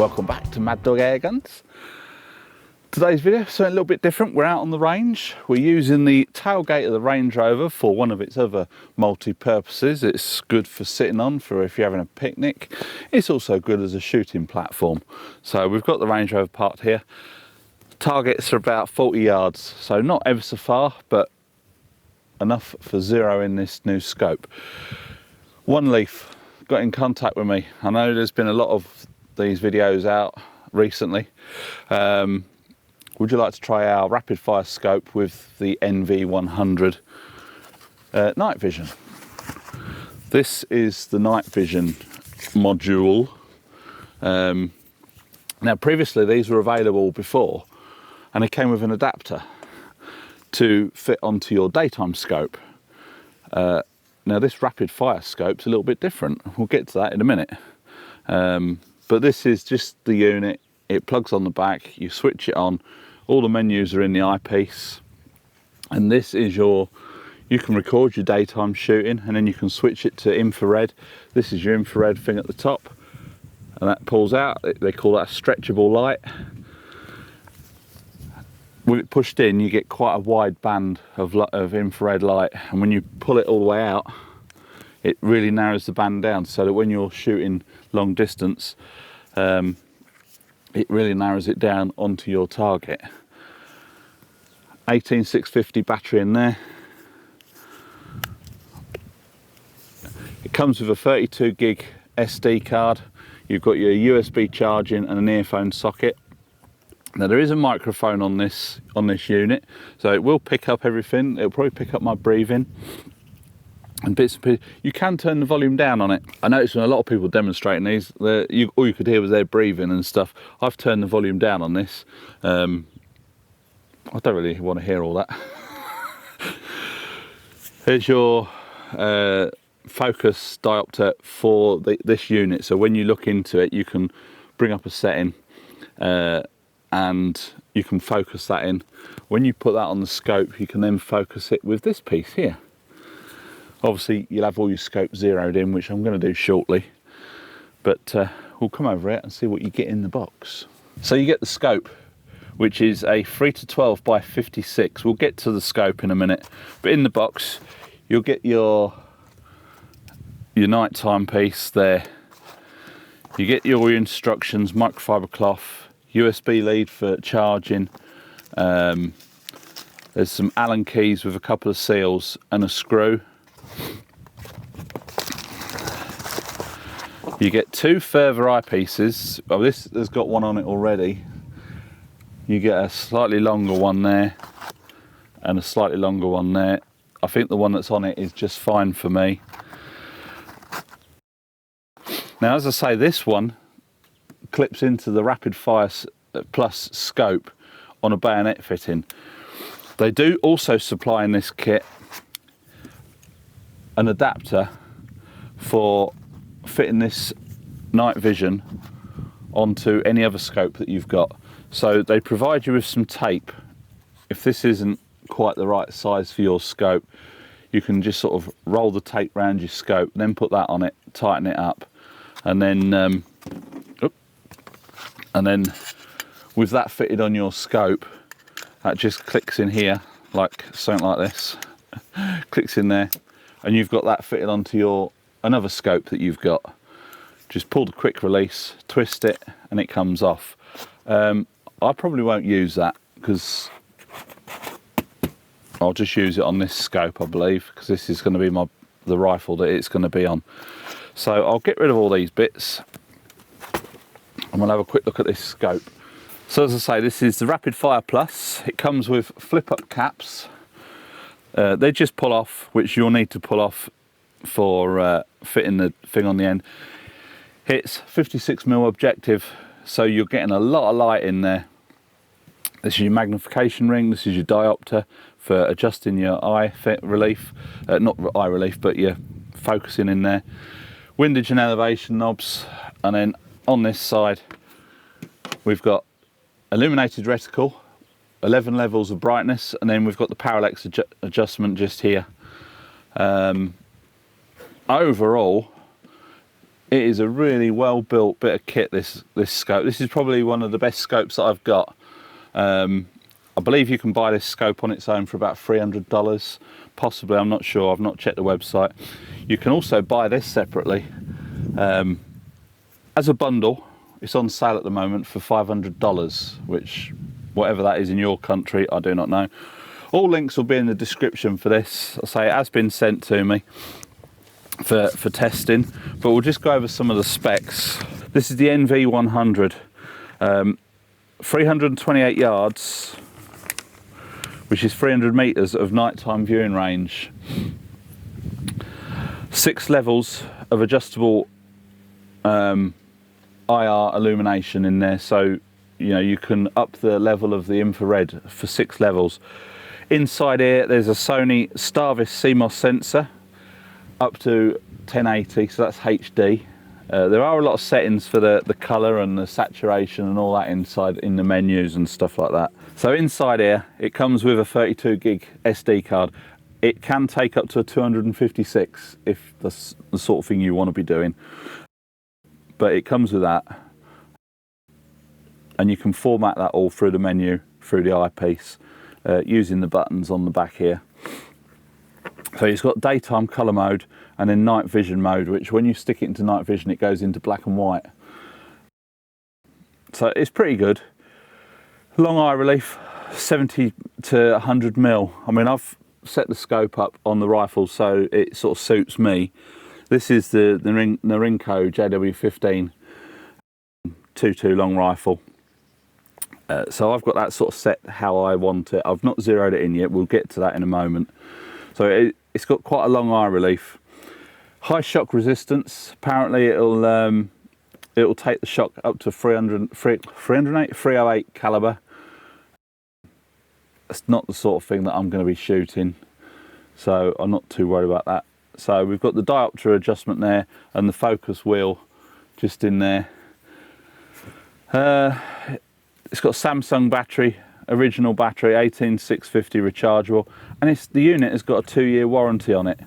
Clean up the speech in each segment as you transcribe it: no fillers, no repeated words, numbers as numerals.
Welcome back to Mad Dog Air Guns. Today's video is something a little bit different. We're out on the range. We're using the tailgate of the Range Rover for one of its other multi-purposes. It's good for sitting on for if you're having a picnic. It's also good as a shooting platform. So we've got the Range Rover parked here. Targets are about 40 yards, so not ever so far, but enough for zeroing this new scope. Oneleaf got in contact with me. I know there's been a lot of these videos out recently. Would you like to try our rapid fire scope with the NV100 night vision? This is the night vision module. Now previously these were available before and they came with an adapter to fit onto your daytime scope. Now this rapid fire scope's a little bit different. We'll get to that in a minute. But this is just the unit. It plugs on the back, you switch it on, all the menus are in the eyepiece, and this is you can record your daytime shooting and then you can switch it to infrared. This is your infrared thing at the top and that pulls out. They call that a stretchable light. With it pushed in, you get quite a wide band of infrared light, and when you pull it all the way out, it really narrows the band down so that when you're shooting long distance, it really narrows it down onto your target. 18650 battery in there. It comes with a 32 gig SD card. You've got your USB charging and an earphone socket. Now there is a microphone on this unit, so it will pick up everything. It'll probably pick up my breathing and bits and pieces. You can turn the volume down on it. I noticed when a lot of people demonstrating these, all you could hear was their breathing and stuff. I've turned the volume down on this. I don't really want to hear all that. Here's your focus diopter for this unit. So when you look into it, you can bring up a setting and you can focus that in. When you put that on the scope, you can then focus it with this piece here. Obviously you'll have all your scopes zeroed in, which I'm going to do shortly, but we'll come over it and see what you get in the box. So you get the scope, which is a 3-12 by 56. We'll get to the scope in a minute, but in the box you'll get your nighttime piece there. You get your instructions, microfiber cloth, USB lead for charging. There's some Allen keys with a couple of seals and a screw. You get two further eyepieces. Well, this has got one on it already. You get a slightly longer one there and a slightly longer one there. I think the one that's on it is just fine for me. Now, as I say, this one clips into the Rapid Fire Plus scope on a bayonet fitting. They do also supply in this kit an adapter for fitting this night vision onto any other scope that you've got. So they provide you with some tape. If this isn't quite the right size for your scope, you can just sort of roll the tape around your scope, then put that on it, tighten it up, and then with that fitted on your scope, that just clicks in here like something like this. Clicks in there, and you've got that fitted onto another scope that you've got. Just pull the quick release, twist it, and it comes off. I probably won't use that because I'll just use it on this scope, I believe, because this is going to be the rifle that it's going to be on. So I'll get rid of all these bits and we'll have a quick look at this scope. So as I say, this is the Rapid Fire Plus. It comes with flip-up caps. They just pull off, which you'll need to pull off for fitting the thing on the end. It's 56mm objective, so you're getting a lot of light in there. This is your magnification ring, this is your diopter for adjusting your eye relief, not eye relief, but your focusing in there. Windage and elevation knobs, and then on this side we've got illuminated reticle, 11 levels of brightness, and then we've got the parallax adjustment just here. Overall, It is a really well built bit of kit, this scope. This is probably one of the best scopes that I've got. I believe you can buy this scope on its own for about $300, possibly, I'm not sure, I've not checked the website. You can also buy this separately as a bundle. It's on sale at the moment for $500, which, whatever that is in your country, I do not know. All links will be in the description for this. I say it has been sent to me for testing, but we'll just go over some of the specs. This is the NV100, 328 yards, which is 300 meters of nighttime viewing range. 6 levels of adjustable IR illumination in there, so you can up the level of the infrared for 6 levels. Inside here there's a Sony Starvis CMOS sensor up to 1080, so that's HD. There are a lot of settings for the colour and the saturation and all that inside in the menus and stuff like that. So inside here it comes with a 32 gig SD card. It can take up to a 256 if that's the sort of thing you want to be doing, but it comes with that, and you can format that all through the menu, through the eyepiece, using the buttons on the back here. So it's got daytime colour mode and then night vision mode, which when you stick it into night vision it goes into black and white. So it's pretty good. Long eye relief, 70 to 100 mil. I mean, I've set the scope up on the rifle so it sort of suits me. This is the Norinco JW15 2.2 long rifle. So I've got that sort of set how I want it. I've not zeroed it in yet, we'll get to that in a moment. So it's got quite a long eye relief. High shock resistance. Apparently it'll take the shock up to 308 caliber. It's not the sort of thing that I'm going to be shooting, so I'm not too worried about that. So we've got the diopter adjustment there and the focus wheel just in there. It's got Samsung battery, original battery, 18650 rechargeable, and the unit has got a 2-year warranty on it.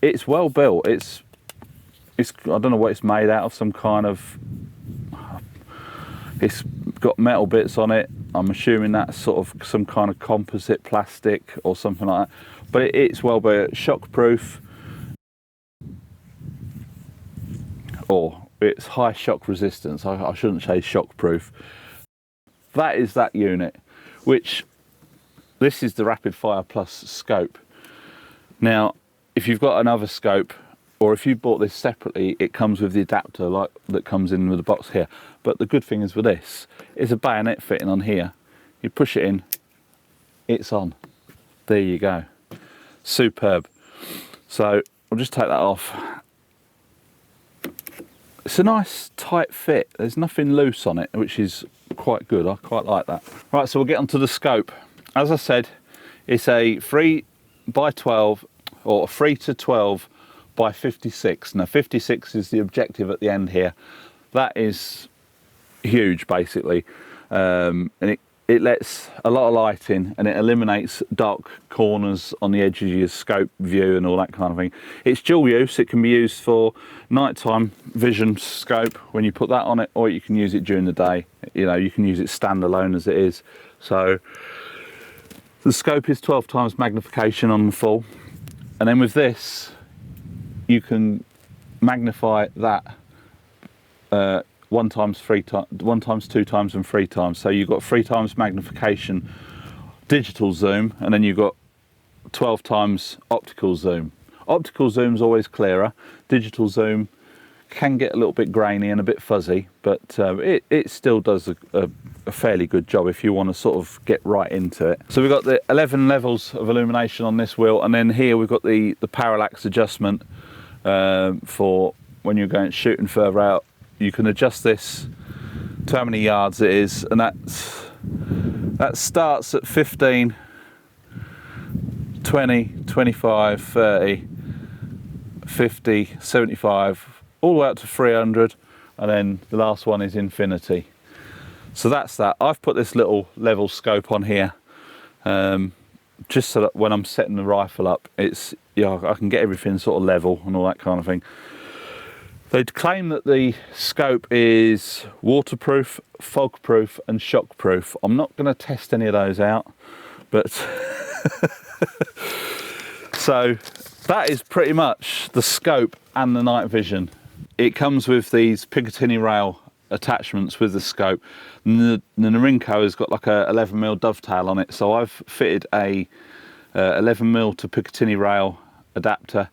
It's well built. It's I don't know what it's made out of, some kind of, it's got metal bits on it. I'm assuming that's sort of some kind of composite plastic or something like that, but it's well built. Shock proof, or it's high shock resistance. I shouldn't say shock proof. That is that unit, which this is the Rapid Fire Plus scope. Now, if you've got another scope, or if you bought this separately, it comes with the adapter like that comes in with the box here. But the good thing is with this, is a bayonet fitting on here. You push it in, it's on. There you go. Superb. So I'll just take that off. It's a nice tight fit. There's nothing loose on it, which is quite good. I quite like that. Right, so we'll get onto the scope. As I said, it's a 3x12 or a 3 to 12 by 56. Now 56 is the objective at the end here. That is huge basically, and it lets a lot of light in and it eliminates dark corners on the edge of your scope view and all that kind of thing. It's dual use. It can be used for nighttime vision scope when you put that on it, or you can use it during the day. You can use it standalone as it is. So the scope is 12 times magnification on the full, and then with this you can magnify that 1 times, 2 times and 3 times. So you've got 3 times magnification digital zoom, and then you've got 12 times optical zoom. Optical zoom's always clearer. Digital zoom can get a little bit grainy and a bit fuzzy, but it still does a fairly good job if you want to sort of get right into it. So we've got the 11 levels of illumination on this wheel, and then here we've got the parallax adjustment for when you're going shooting further out. You can adjust this to how many yards it is, and that starts at 15, 20, 25, 30, 50, 75, all the way up to 300, and then the last one is infinity. So that's that. I've put this little level scope on here, just so that when I'm setting the rifle up, it's I can get everything sort of level and all that kind of thing. They'd claim that the scope is waterproof, fog-proof and shock-proof. I'm not going to test any of those out, but so that is pretty much the scope and the night vision. It comes with these Picatinny rail attachments with the scope. The Norinco has got like a 11mm dovetail on it, so I've fitted a 11mm to Picatinny rail adapter,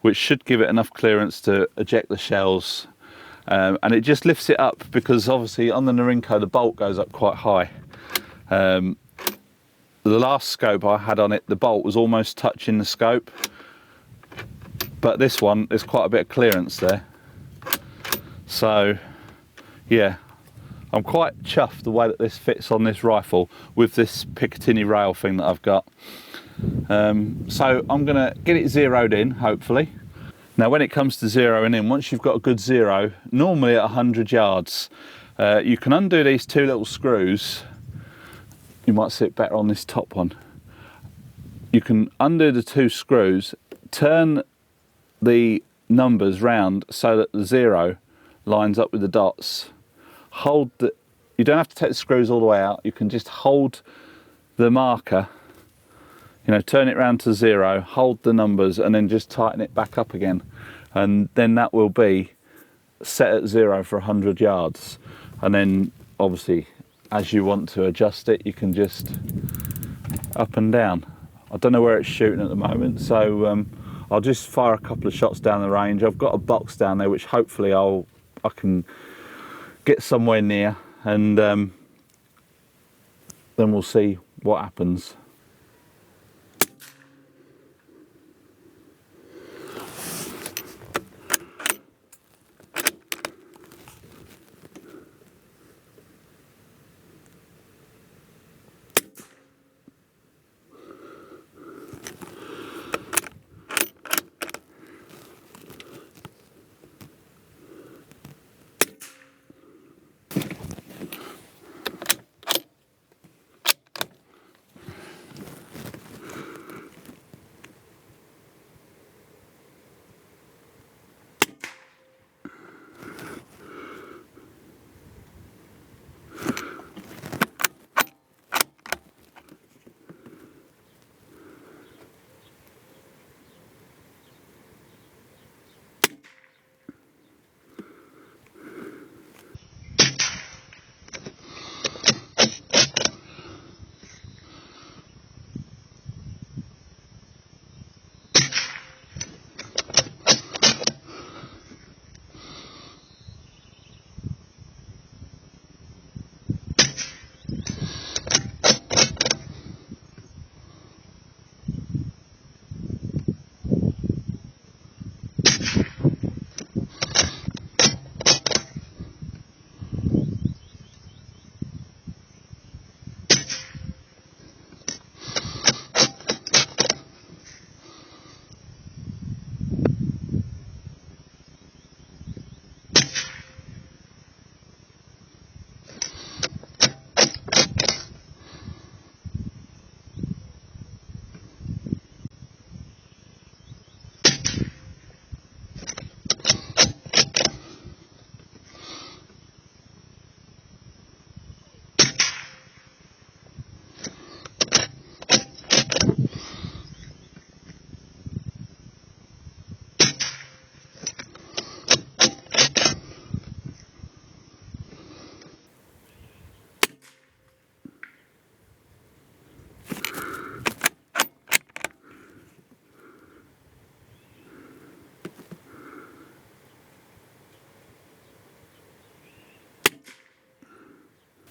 which should give it enough clearance to eject the shells, and it just lifts it up because obviously on the Norinco the bolt goes up quite high. The last scope I had on it, the bolt was almost touching the scope, but this one there's quite a bit of clearance there. So yeah, I'm quite chuffed the way that this fits on this rifle with this Picatinny rail thing that I've got. So I'm going to get it zeroed in, hopefully. Now when it comes to zeroing in, once you've got a good zero, normally at 100 yards, you can undo these two little screws. You might see it better on this top one. You can undo the two screws, turn the numbers round so that the zero lines up with the dots. You don't have to take the screws all the way out, you can just hold the marker, you know, turn it round to zero, hold the numbers and then just tighten it back up again, and then that will be set at zero for 100 yards. And then obviously as you want to adjust it, you can just up and down. I don't know where it's shooting at the moment, so I'll just fire a couple of shots down the range. I've got a box down there which hopefully I can get somewhere near, and then we'll see what happens.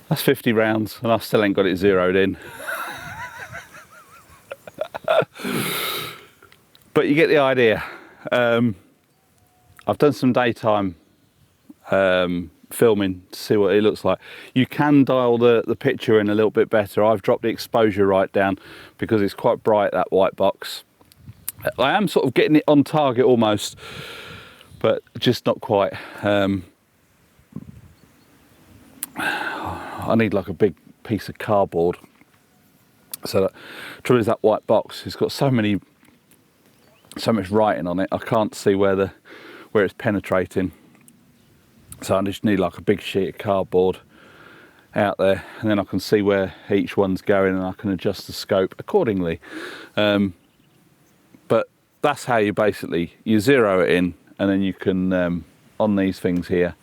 That's 50 rounds and I still ain't got it zeroed in. But you get the idea. I've done some daytime filming to see what it looks like. You can dial the picture in a little bit better. I've dropped the exposure right down because it's quite bright, that white box. I am sort of getting it on target almost, but just not quite. I need like a big piece of cardboard. So the trouble is that white box, it's got so much writing on it, I can't see where the where it's penetrating. So I just need like a big sheet of cardboard out there, and then I can see where each one's going, and I can adjust the scope accordingly. But that's how you zero it in, and then you can, on these things here,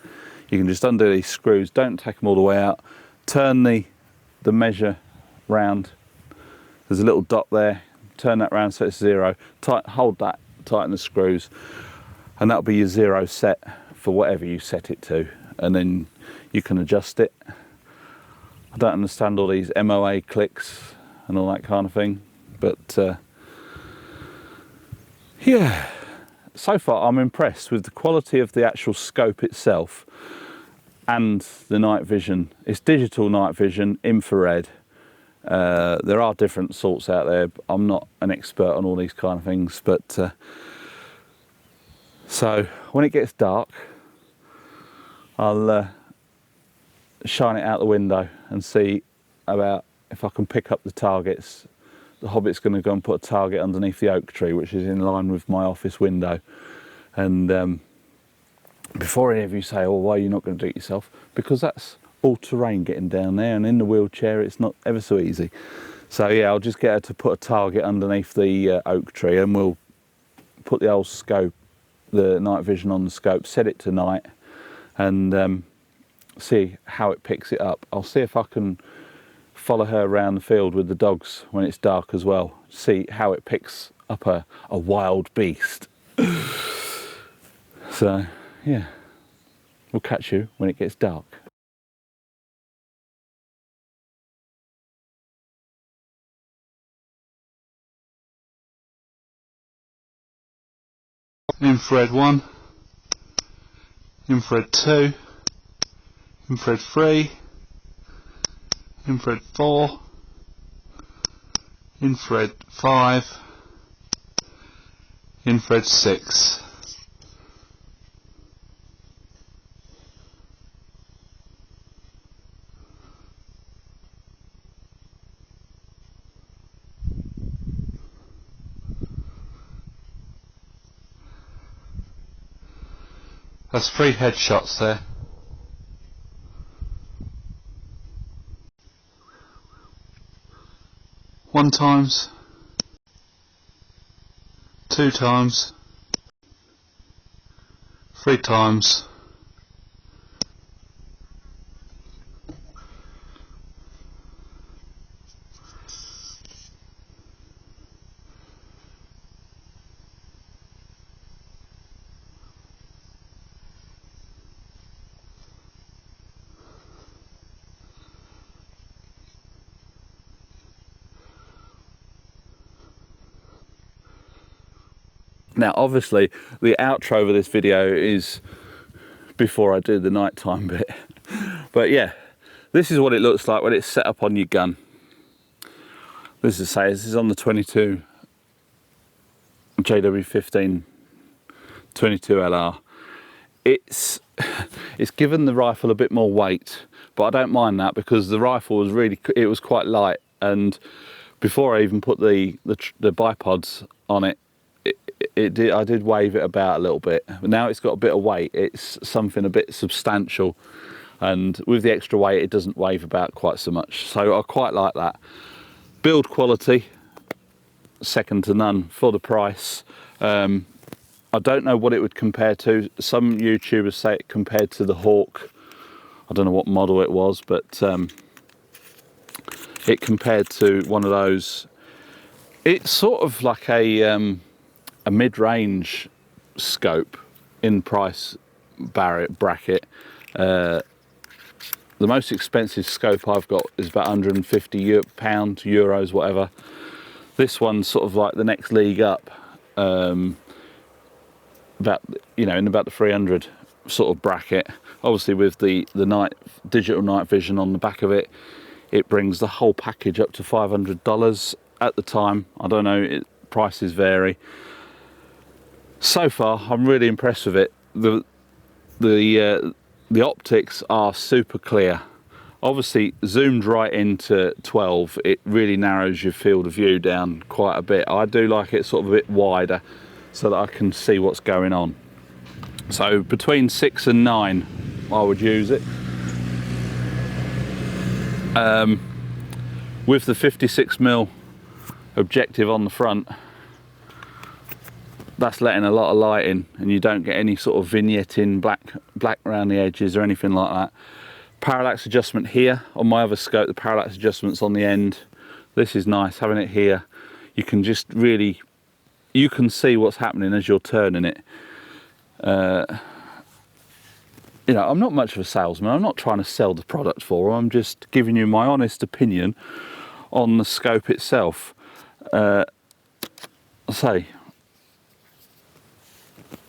you can just undo these screws, don't take them all the way out, turn the measure round, there's a little dot there, turn that round so it's 0, hold that, tighten the screws, and that'll be your 0 set for whatever you set it to, and then you can adjust it. I don't understand all these MOA clicks and all that kind of thing, but yeah, so far I'm impressed with the quality of the actual scope itself and the night vision. It's digital night vision, infrared. There are different sorts out there. I'm not an expert on all these kind of things, but so when it gets dark, I'll shine it out the window and see about if I can pick up the targets. The Hobbit's going to go and put a target underneath the oak tree, which is in line with my office window. And before any of you say, oh, why are you not going to do it yourself? Because that's all terrain getting down there, and in the wheelchair it's not ever so easy. So yeah, I'll just get her to put a target underneath the oak tree, and we'll put the old scope, the night vision on the scope, set it to night, and see how it picks it up. I'll see if I can follow her around the field with the dogs when it's dark as well, see how it picks up a wild beast. So yeah, we'll catch you when it gets dark. Infrared 1, infrared 2, infrared 3, infrared 4, infrared 5, infrared 6. That's 3 headshots there. One times, 2 times, 3 times, Now obviously the outro of this video is before I do the nighttime bit, but yeah, this is what it looks like when it's set up on your gun. This is on the 22 JW15 22LR. It's given the rifle a bit more weight, but I don't mind that because the rifle was was quite light, and before I even put the bipods on it, I did wave it about a little bit. But now it's got a bit of weight, it's something a bit substantial, and with the extra weight it doesn't wave about quite so much, so I quite like that. Build quality, second to none for the price. I don't know what it would compare to. Some YouTubers say it compared to the Hawk. I don't know what model it was, but it compared to one of those. It's sort of like a mid-range scope in price bracket. The most expensive scope I've got is about £150, euros, whatever. This one's sort of like the next league up, about, you know, in about the 300 sort of bracket. Obviously with the digital night vision on the back of it, it brings the whole package up to $500 at the time. I don't know, prices vary. So far I'm really impressed with it. The optics are super clear. Obviously zoomed right into 12, it really narrows your field of view down quite a bit. I do like it sort of a bit wider so that I can see what's going on. So between 6 and 9 I would use it. With the 56mm objective on the front, that's letting a lot of light in, and you don't get any sort of vignetting black around the edges or anything like that. Parallax adjustment here. On my other scope, the parallax adjustment's on the end. This is nice, having it here. You can just really, you can see what's happening as you're turning it. You know, I'm not much of a salesman. I'm not trying to sell the product for them. I'm just giving you my honest opinion on the scope itself. I say,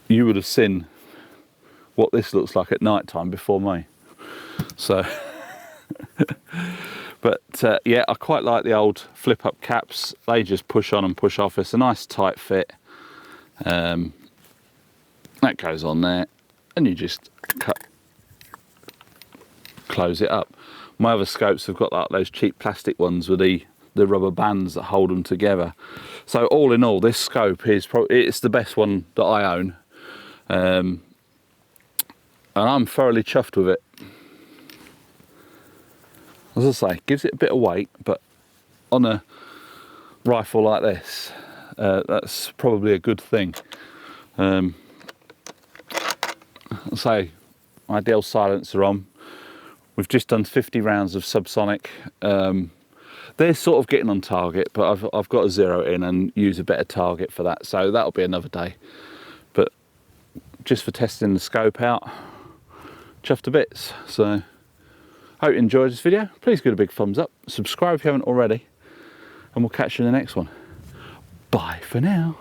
you would have seen what this looks like at night time before me. So, but yeah, I quite like the old flip up caps. They just push on and push off. It's a nice tight fit. That goes on there, and you just close it up. My other scopes have got like those cheap plastic ones with the rubber bands that hold them together. So all in all, this scope is it's the best one that I own, and I'm thoroughly chuffed with it. As I say, gives it a bit of weight, but on a rifle like this, that's probably a good thing. I say, my DL silencer on. We've just done 50 rounds of subsonic. They're sort of getting on target, but I've got to zero in and use a better target for that. So that'll be another day. But just for testing the scope out, chuffed to bits. So hope you enjoyed this video. Please give it a big thumbs up. Subscribe if you haven't already. And we'll catch you in the next one. Bye for now.